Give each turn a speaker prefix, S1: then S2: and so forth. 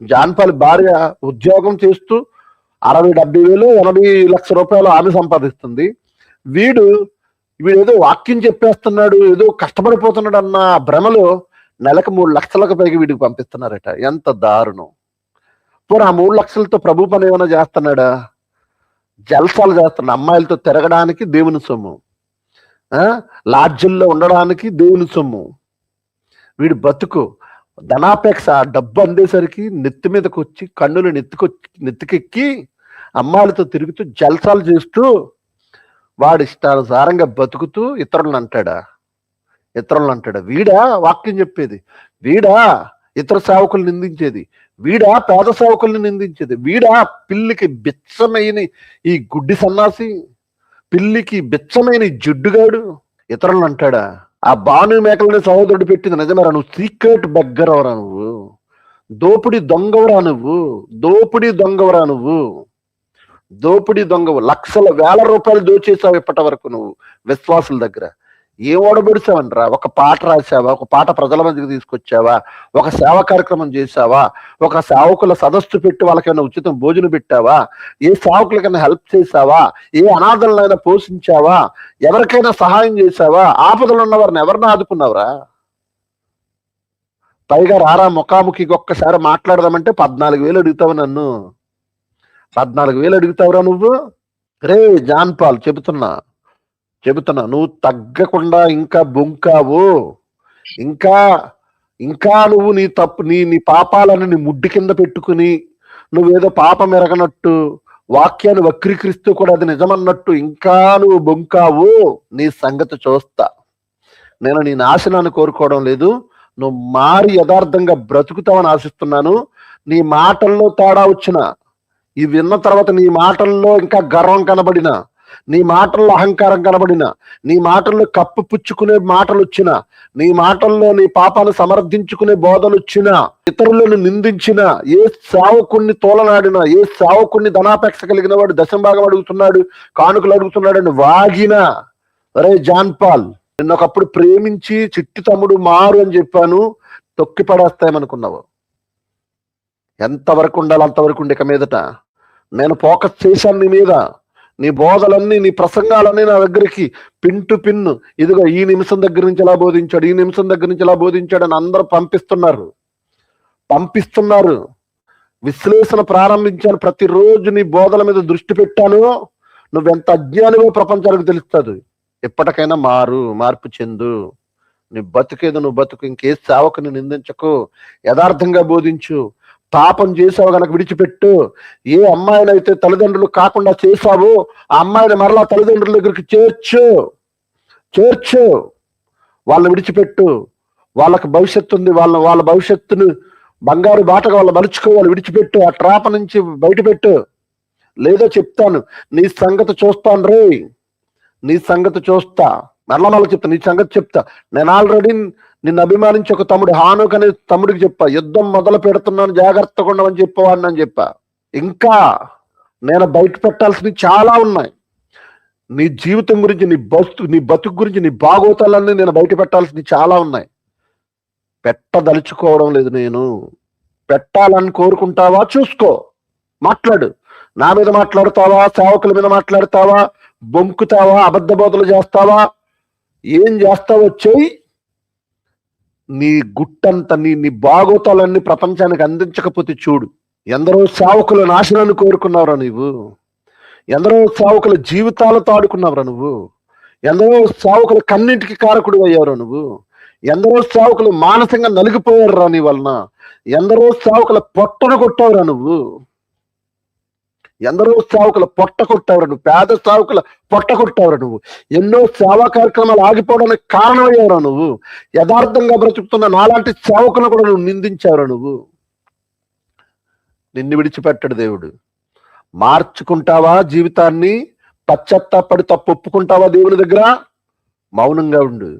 S1: John Paul భార్య ఉద్యోగం చేస్తూ 60-70 వేలు 80 లక్షల రూపాయలు ఆమె సంపాదిస్తుంది. వీడు వీడేదో వాక్యం చెప్పేస్తున్నాడు, ఏదో కష్టపడిపోతున్నాడు అన్న భ్రమలో నెలకు 3 లక్షలకు పైగా వీడికి పంపిస్తున్నారట. ఎంత దారుణం! పోనీ ఆ 3 లక్షలతో ప్రభు పని ఏమైనా చేస్తున్నాడా? జల్సాలు చేస్తున్నాడు. అమ్మాయిలతో తిరగడానికి దేవుని సొమ్ము, లాడ్జిల్లో ఉండడానికి దేవుని సొమ్ము. వీడి బతుకు ధనాపేక్ష. డబ్బు అందేసరికి నెత్తి మీదకి వచ్చి కన్నులు నెత్తికెక్కి అమ్మాయిలతో తిరుగుతూ జల్సాలు చేస్తూ వాడి ఇష్టానుసారంగా బతుకుతూ ఇతరులను అంటాడా? వీడా వాక్యం చెప్పేది? వీడా ఇతర సేవకులు నిందించేది? వీడా పేద సేవకుల్ని నిందించేది? వీడా పిల్లికి బిచ్చమైన ఈ గుడ్డి సన్నాసి, పిల్లికి బిచ్చమైన ఈ జిడ్డుగాడు ఇతరులను అంటాడా? ఆ బాను మేకలని సహోదరుడు పెట్టింది నిజమేరా? నువ్వు సీక్రెట్ బెగ్గరవరా? నువ్వు దోపిడి దొంగవరా? దోపిడి దొంగవు. లక్షల వేల రూపాయలు దోచేసావు ఇప్పటి వరకు నువ్వు విశ్వాసుల దగ్గర. ఏం ఓడబెడిసావనరా? ఒక పాట రాసావా? ఒక పాట ప్రజల మధ్యకి తీసుకొచ్చావా? ఒక సేవా కార్యక్రమం చేసావా? ఒక సేవకుల సదస్సు పెట్టి వాళ్ళకైనా ఉచితం భోజనం పెట్టావా? ఏ సేవకులకైనా హెల్ప్ చేసావా? ఏ అనాథలనైనా పోషించావా? ఎవరికైనా సహాయం చేసావా? ఆపదలు ఉన్న వారిని ఎవరిని ఆదుకున్నావురా? పైగా రారా ముఖాముఖికి ఒక్కసారి మాట్లాడదామంటే 14,000 అడుగుతావు నన్ను. 14,000 అడుగుతావురా నువ్వు? రే జాన్పాల్, చెబుతున్నా నువ్వు తగ్గకుండా ఇంకా బొంకావు. ఇంకా నువ్వు నీ పాపాలను నీ ముడ్డి కింద పెట్టుకుని నువ్వేదో పాపం ఎరగనట్టు, వాక్యాన్ని వక్రీకరిస్తూ కూడా అది నిజమన్నట్టు ఇంకా నువ్వు బొంకావు. నీ సంగతి చూస్తా. నేను నీ నాశనాన్ని కోరుకోవడం లేదు. నువ్వు మారి యథార్థంగా బ్రతుకుతావని ఆశిస్తున్నాను. నీ మాటల్లో తేడా వచ్చిన, ఇవి విన్న తర్వాత నీ మాటల్లో ఇంకా గర్వం కనబడిన, నీ మాటల్లో అహంకారం కనబడిన, నీ మాటల్లో కప్పు పుచ్చుకునే మాటలు వచ్చిన, నీ మాటల్లో నీ పాపాన్ని సమర్థించుకునే బోధలు వచ్చిన, ఇతరులను నిందించిన, ఏ సేవకుణ్ణి తోలనాడిన, ఏ సేవకుణ్ణి ధనాపేక్ష కలిగిన వాడు దశంభాగం అడుగుతున్నాడు, కానుకలు అడుగుతున్నాడు అని వాగిన, అరే జాన్పాల్, నిన్నొకప్పుడు ప్రేమించి చిట్టి తమ్ముడు మారు అని చెప్పాను, తొక్కి పడేస్తాయమనుకున్నావు. ఎంతవరకు ఉండాలి అంతవరకు ఉండి ఇక మీదట నేను ఫోకస్ చేశాను నీ మీద. నీ బోధలన్నీ, నీ ప్రసంగాలన్నీ నా దగ్గరికి పిన్ టు పిన్, ఇదిగో ఈ నిమిషం దగ్గర నుంచి ఎలా బోధించాడు, ఈ నిమిషం దగ్గర నుంచి ఎలా బోధించాడు అని అందరూ పంపిస్తున్నారు. విశ్లేషణ ప్రారంభించాను. ప్రతిరోజు నీ బోధల మీద దృష్టి పెట్టాను. నువ్వెంత అజ్ఞానివో ప్రపంచానికి తెలుస్తుంది. ఎప్పటికైనా మార్పు చెందు. నీ బతుకేదో నువ్వు బతుకు. ఇంకే సేవకుని నిందించకు, యథార్థంగా బోధించు. పాపం చేసావు గనక విడిచిపెట్టు. ఏ అమ్మాయినైతే తల్లిదండ్రులు కాకుండా చేసావో ఆ అమ్మాయిని మరలా తల్లిదండ్రుల దగ్గరికి చేర్చు. వాళ్ళని విడిచిపెట్టు. వాళ్ళకి భవిష్యత్తు ఉంది. వాళ్ళ భవిష్యత్తును బంగారు బాటగా వాళ్ళు మలుచుకోవాలి. విడిచిపెట్టు. ఆ ట్రాప నుంచి బయటపెట్టు. లేదో చెప్తాను, నీ సంగతి చూస్తాను రే. నీ సంగతి చూస్తా. మరలా చెప్తా, నీ సంగతి చెప్తా. నేను ఆల్రెడీ నిన్ను అభిమానించి ఒక తమ్ముడు హానుక్ అనే తమ్ముడికి చెప్పా, యుద్ధం మొదలు పెడుతున్నాను, జాగ్రత్తగా ఉండమని చెప్పేవాడిని అని చెప్పా. ఇంకా నేను బయట పెట్టాల్సినవి చాలా ఉన్నాయి. నీ జీవితం గురించి, నీ బతుకు గురించి, నీ బాగోతాలన్నీ నేను బయట పెట్టాల్సినవి చాలా ఉన్నాయి. పెట్టదలుచుకోవడం లేదు. నేను పెట్టాలని కోరుకుంటావా? చూసుకో, మాట్లాడు. నా మీద మాట్లాడతావా? సేవకుల మీద మాట్లాడతావా? బొంకుతావా? అబద్ధ బోధలు చేస్తావా? ఏం చేస్తావో చెయ్యి. నీ గుట్టంతా, నీ బాగోతాలన్నీ ప్రపంచానికి అందించకపోతే చూడు. ఎందరో సేవకుల నాశనాన్ని కోరుకున్నావురా నువ్వు. ఎందరో సేవకుల జీవితాలతో ఆడుకున్నావురా నువ్వు. ఎందరో సేవకుల కన్నింటికి కారకుడు అయ్యావురా నువ్వు. ఎందరో సేవకులు మానసికంగా నలిగిపోయారురా నీ వలన. ఎందరో సేవకుల పొట్టను కొట్టావురా నువ్వు. ఎందరో సేవకుల పొట్ట కొట్టావురా నువ్వు. పేద సేవకుల పొట్ట కొట్టావురా నువ్వు. ఎన్నో సేవా కార్యక్రమాలు ఆగిపోవడానికి కారణమయ్యావురా నువ్వు. యథార్థంగా బ్రతుకుతున్న నాలాంటి సేవకులను కూడా నువ్వు నిందించావురా నువ్వు. నిన్ను విడిచిపెట్టడు దేవుడు. మార్చుకుంటావా జీవితాన్ని? పశ్చాత్తాపడి తప్పు ఒప్పుకుంటావా దేవుని దగ్గర? మౌనంగా ఉండు.